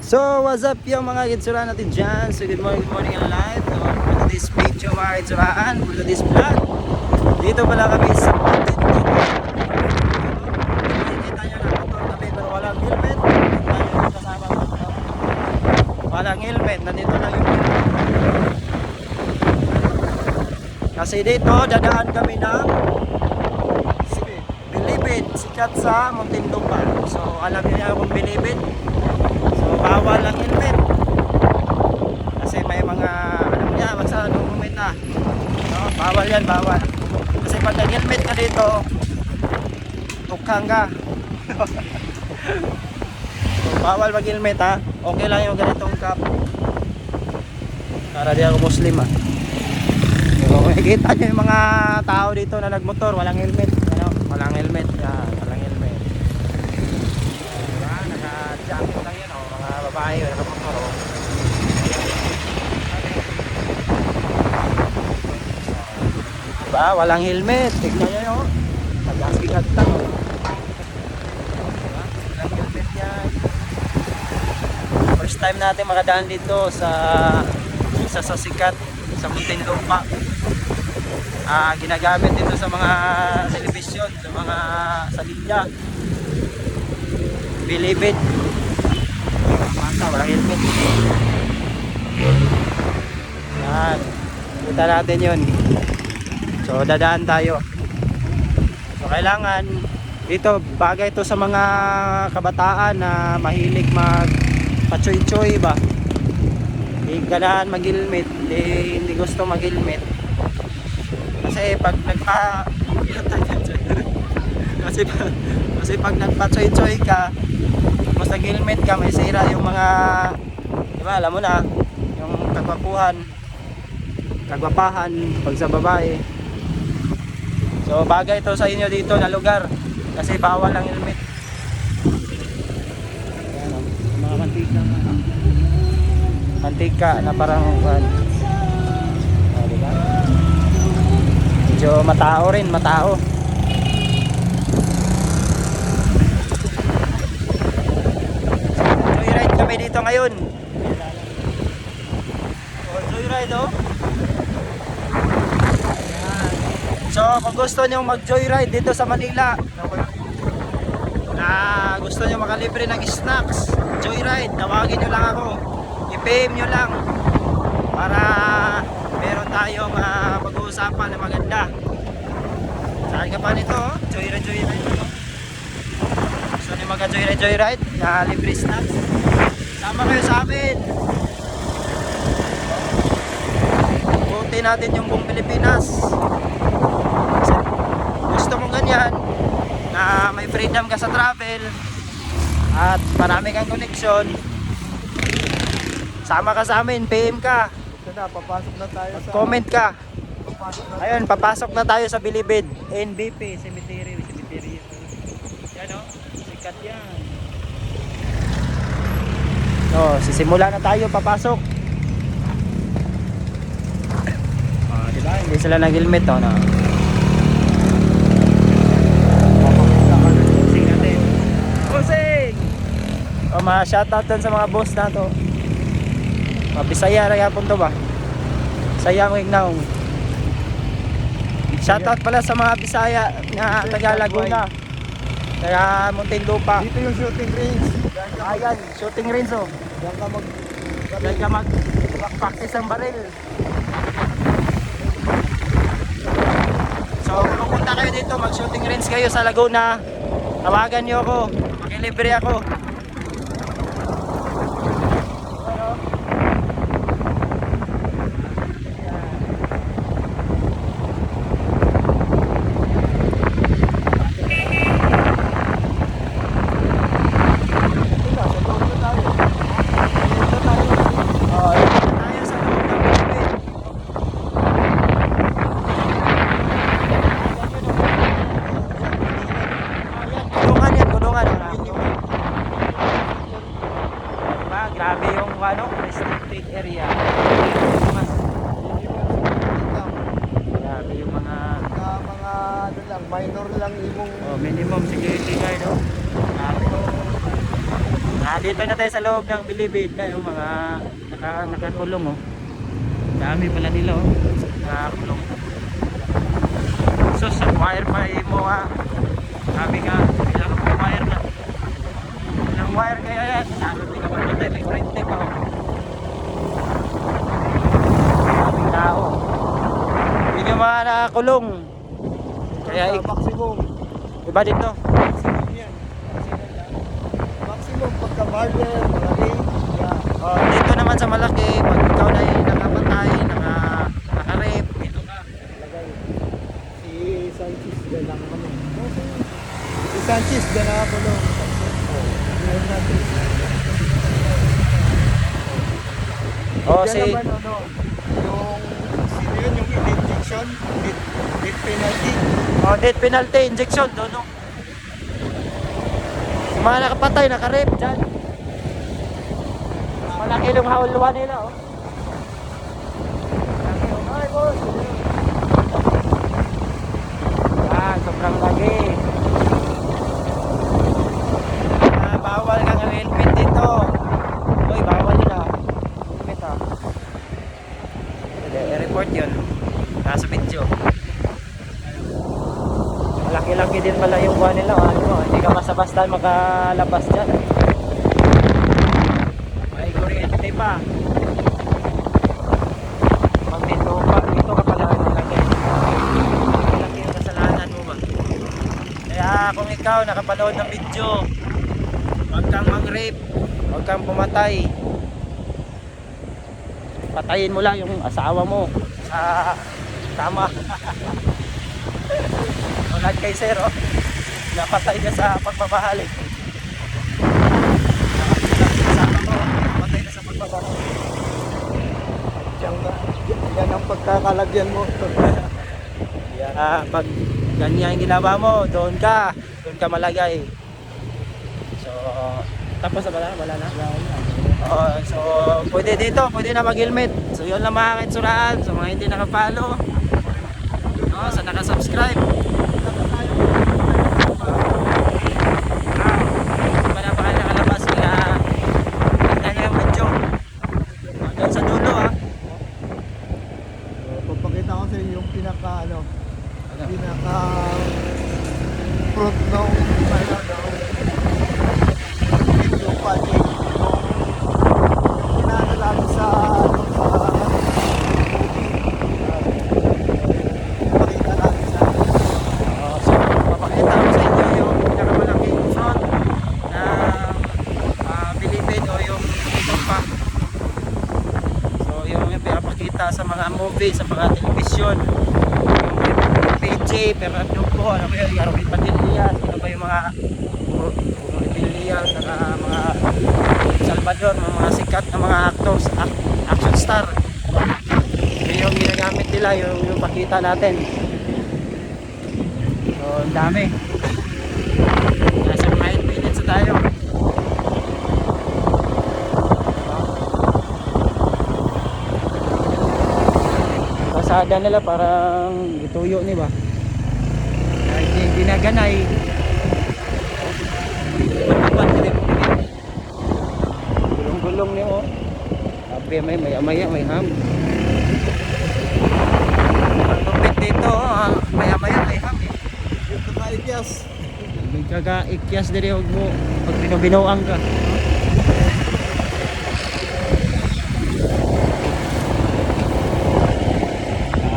So, what's up yung mga kitsuraan natin dyan? So, good morning and live. So, for this video mga kitsuraan, for this vlog. Dito pala kami sa mountain to. Nakikita nyo na motor kami pero walang helmet. Nakikita nyo yung kasama ko. Walang helmet, nandito lang yung helmet. Kasi dito, dadaan kami ng Bilibid, sikat sa Muntinlupa. So, alam niyo kung Bilibid. Bawal ang helmet kasi may mga alam niya magsa moment na no? Bawal yan, bawal kasi pag nag-helmet ka dito tukhang ka. So, bawal mag-helmet ha, okay lang yung ganitong cap para di ako Muslim ha. So, makikita nyo yung mga tao dito na nagmotor walang helmet, ano? Walang helmet yan, walang helmet. Naka-jacket lang yan, mga babae, naka-motor oh. Diba? Walang helmet. Tignan nyo yun. Nag-askigat lang oh. Diba? Walang helmet yan. First time natin makadaan dito sa isa sa sikat sa Muntinlupa. Ginagamit dito sa mga television, sa mga salida. Bilibid. Walang helmet. Yan. Kita natin yun. So dadaan tayo. So kailangan dito, bagay ito sa mga kabataan na mahilig magpa-choy-choy ba. Hindi ganahan mag-helmet, hindi gusto mag-helmet. Kasi pag kasi pag nagpa-choy-choy ka, mas nag-helmet ka, may sira yung mga, diba, alam mo na, yung kagwapahan pag sa babae. So bagay ito sa inyo dito na lugar kasi bawal ang helmet. Ayan, mga mantika na parang diba? Medyo matao rin, matao. Kami dito ngayon. Oh, joyride oh. So kung gusto nyo mag joyride dito sa Manila na gusto nyo makalibre ng snacks, joyride, tawagin nyo lang ako, i-PM nyo lang para meron tayong pag-uusapan na maganda. Saan ka pa nito oh? Joyride gusto nyo mag joyride na libre snacks, sama kayo sa amin. Buti natin yung buong Pilipinas. Kasi gusto mong ganyan na may freedom ka sa travel at marami kang connection, sama ka sa amin, PM ka. Ito na, papasok na tayo sa... Comment ka. Ayun, Papasok na tayo sa Bilibid. NBP, cemetery. Yan o, sikat yan. So, sisimula na tayo, papasok. Diba? Hindi sila nag-helmet oh, no? Pusing natin. Pusing! O, shoutout dun sa mga boss na to. Bisaya na yapon to ba? Bisaya mo ignaong. Shoutout pala sa mga Bisaya na taga Laguna, taga Muntinlupa. dito yung shooting range. Ayan, shooting range oh. Diyan ka mag-practice ang baril. So kung pupunta kayo dito, mag-shooting range kayo sa Laguna, tawagan nyo ako, makilibre ako. Grabe yung restricted area. Grabe yung mga ano lang, minor lang imong... minimum security guard oh. Grabe. Dito na tayo sa loob ng Bilibid. Kayo mga nakakulong oh. Dami pala nila oh. Nakakulong. So sa wire pa mo ha. Sabi nga, kailangan mo wire na. Ilang wire kaya yan? Lalo di ka matay, may kurente pa oh. Daming tao. Hindi nyo mga nakakulong. Kaya maximum. iba dito. Maximum yan. Maximum pagka barber, malaki. Yeah. Oh, dito naman sa malaki, pag ikaw na nakapatay, nakarep, dito ka. Lagay. Si Sanchez dyan lang kami. Si Sanchez dyan lang ako no. Meron natin. Oh, Dyan si naman ano, yung sino yun, yung injection, death penalty. death penalty injection doon no. Yung mga nakapatay, nakarep dyan. Mas malaki yung hauluan nila oh. Malaki, oh. Ay, boss. Sobrang lagi. Bawal kang helmet dito. Uy, bawal yun ah. Helmet ah. I-report yun. Nasa video. Malaki-laki din pala yung buwan nila. Ano, hindi ka basta-basta makalabas dyan. May kuryente pa. Pag dito ka pala malaki. Malaki yung kasalanan mo ba? Kaya kung ikaw nakapanood ng video, huwag kang mang-rape, huwag kang pumatay. Patayin mo lang yung asawa mo sa tama. Tulad kay Sir, oh. Napatay ka sa pagmamahalik. Napatay ka sa pagmamahalik. Yan ang pagkakalagyan mo. Pag ganyan yung ginawa mo, doon ka malagay. So, tapos na wala na. So, pwede dito, pwede na mag-helmet. So, yun lang mga kaitsuraan. So, mga hindi nakapalo, sa nakasubscribe. Wala pa kayo nakalabas, kaya tignan nyo yung video. Doon sa dulo ha. Papakita ko sa inyo yung pinaka front ng yung package yung pinakalag sa pakita natin sa So, papakita ko sa inyo yung pinakamalaking front na Bilibid o yung itong pa. So, yung pinapakita sa mga movie, sa mga television, yung PJ, pero po, ano ba yung Arvin Padilla, ano ba yung mga Padilla, saka mga Salvador, mga sikat na mga actors, action star. Yun yung ginagamit nila, yung pakita natin. So, ang dami. Nasa mga 8 minutes na tayo. Kasada nila parang ituyo ni ba? Hindi ginaganay. Gulong-gulong niyo oh. Sabi maya-maya may ham. Ang lupit dito oh, maya-maya may ham eh. yung kakaikyas Hindi ka ikyas diri og mo pag binubinoang ka.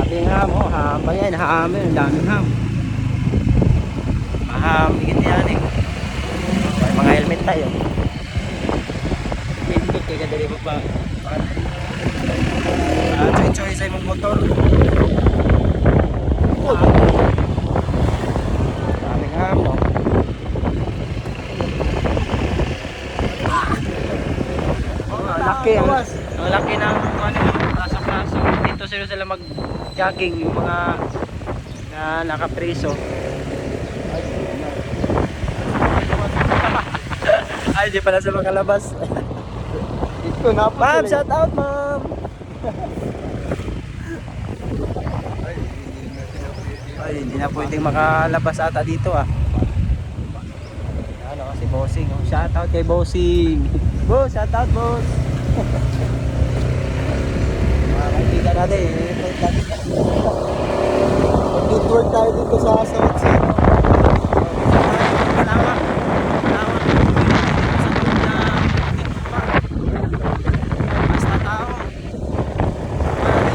Daming ham oh, ham ba yan? Ham yan, daming ham. Maham, higit yan eh. May mga helmet tayo. Pindot kaya dali mo pa. Choy-choy sa imong motor. Daming ham oh. Ang laki ng pasok-pasok. Dito sila mag-jogging yung mga na nakapriso. Ay, di pala sa makalabas. ito na po Ma'am, shout out ma'am. Ay, hindi na pwedeng makalabas ata dito ah. Ano kasi Bossing. Oh. Shoutout kay Bossing. Boss, shoutout boss. Mga kaibigan natin. Mag-tour tayo dito sa South Sea. Malawak. Malawak. Sa loob na basta tao. Marami.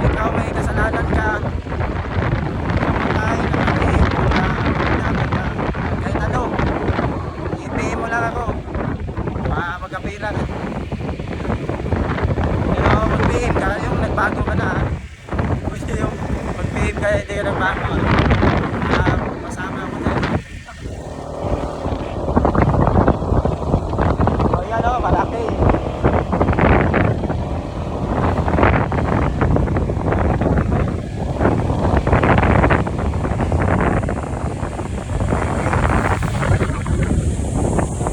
Ikaw may kasalanan ka. Pagkain na mali. Kahit ano. I-pay mo lang ako. Magkapiran. Pero mag-behave ka. Yung nagbago ka na. Pwede yung mag-behave ka. Hindi ka nagbago. Masama ako dyan. O yan o. Malaki.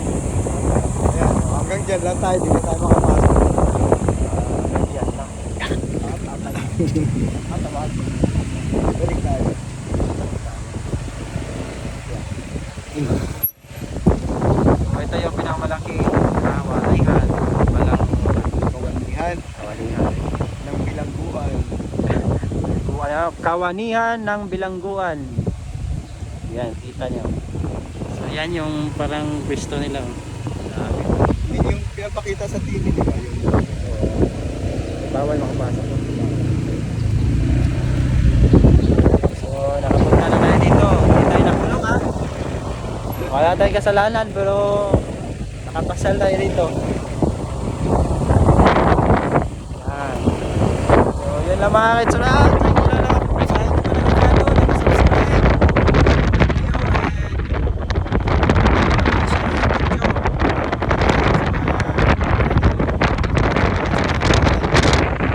Ayan, hanggang dyan lang tayo, di na tayo makapasok. Yan lang. Balik tayo. So, ito yung pinakamalaki na walihan. Walang Kawanihan walihan. ng bilangguan. Kawanihan ng bilangguan. Yan, kita nyo. So yan yung parang pwesto nila. Grabe. Yun yung pinapakita sa TV, di ba? Yun. Bawal makapasok. So nakapunta na tayo dito. Hindi tayo nakulong ha. Wala tayong kasalanan pero nakapasal tayo dito. Yan. So yun lang mga kitsurat.